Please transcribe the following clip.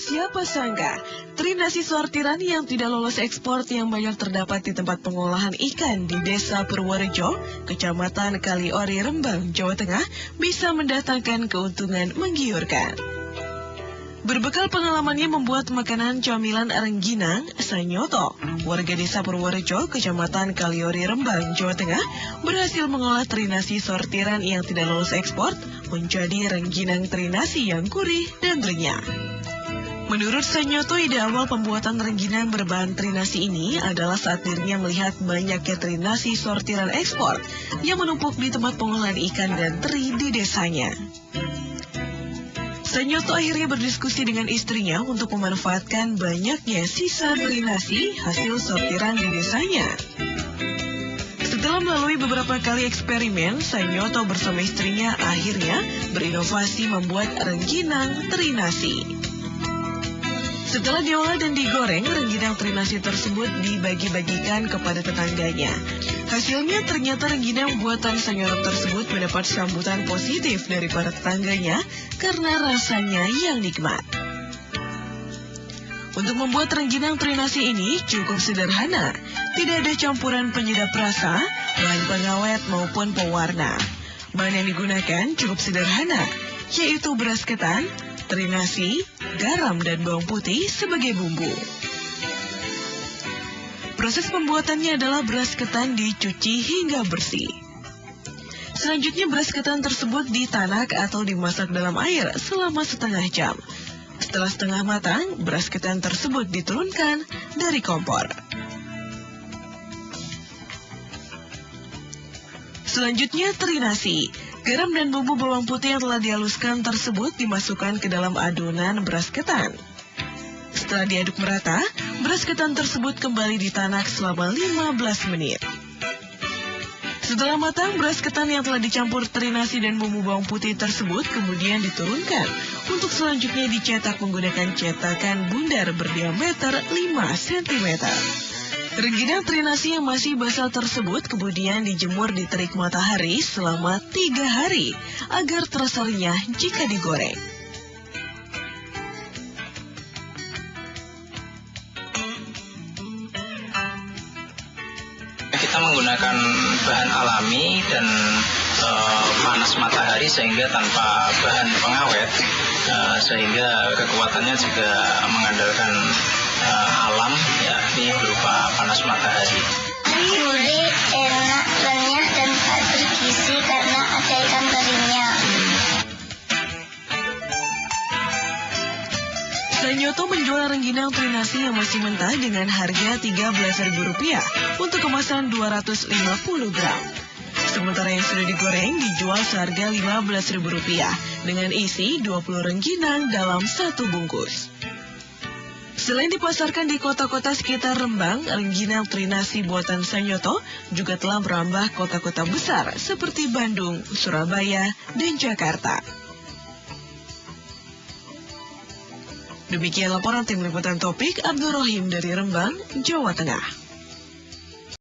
Siapa sangka, trinasi sortiran yang tidak lolos ekspor yang banyak terdapat di tempat pengolahan ikan di Desa Purworejo, Kecamatan Kaliori, Rembang, Jawa Tengah, bisa mendatangkan keuntungan menggiurkan. Berbekal pengalamannya membuat makanan camilan rengginang, Sanyoto, warga Desa Purworejo, Kecamatan Kaliori, Rembang, Jawa Tengah, berhasil mengolah trinasi sortiran yang tidak lolos ekspor menjadi rengginang trinasi yang gurih dan renyah. Menurut Sanyoto, ide awal pembuatan rengginang berbahan trinasi ini adalah saat dirinya melihat banyaknya trinasi sortiran ekspor yang menumpuk di tempat pengolahan ikan dan teri di desanya. Sanyoto akhirnya berdiskusi dengan istrinya untuk memanfaatkan banyaknya sisa trinasi hasil sortiran di desanya. Setelah melalui beberapa kali eksperimen, Sanyoto bersama istrinya akhirnya berinovasi membuat rengginang trinasi. Setelah diolah dan digoreng, rengginang trinasi tersebut dibagi-bagikan kepada tetangganya. Hasilnya ternyata rengginang buatan Sanyoto tersebut mendapat sambutan positif dari para tetangganya karena rasanya yang nikmat. Untuk membuat rengginang trinasi ini cukup sederhana, tidak ada campuran penyedap rasa, bahan pengawet maupun pewarna. Bahan yang digunakan cukup sederhana, yaitu beras ketan, trinasi, garam dan bawang putih sebagai bumbu. Proses pembuatannya adalah beras ketan dicuci hingga bersih. Selanjutnya beras ketan tersebut ditanak atau dimasak dalam air selama setengah jam. Setelah setengah matang, beras ketan tersebut diturunkan dari kompor. Selanjutnya trinasi. Garam dan bumbu bawang putih yang telah dihaluskan tersebut dimasukkan ke dalam adonan beras ketan. Setelah diaduk merata, beras ketan tersebut kembali ditanak selama 15 menit. Setelah matang, beras ketan yang telah dicampur trinasi dan bumbu bawang putih tersebut kemudian diturunkan untuk selanjutnya dicetak menggunakan cetakan bundar berdiameter 5 cm. Rengginang trinasi yang masih basah tersebut kemudian dijemur di terik matahari selama 3 hari agar terasa renyah jika digoreng. Kita menggunakan bahan alami dan panas matahari sehingga tanpa bahan pengawet, sehingga kekuatannya juga mengandalkan alam, ya, ini berupa panas matahari. Gurih, enak, renyah, dan bergizi karena ada ikan terinya. Sanyoto menjual rengginang trinasi yang masih mentah dengan harga Rp13.000 untuk kemasan 250 gram. Sementara yang sudah digoreng dijual seharga Rp15.000 dengan isi 20 rengginang dalam satu bungkus. Selain dipasarkan di kota-kota sekitar Rembang, rengginang trinasi buatan Sanyoto juga telah merambah kota-kota besar seperti Bandung, Surabaya, dan Jakarta. Demikian laporan tim liputan Topik Abdul Rohim dari Rembang, Jawa Tengah.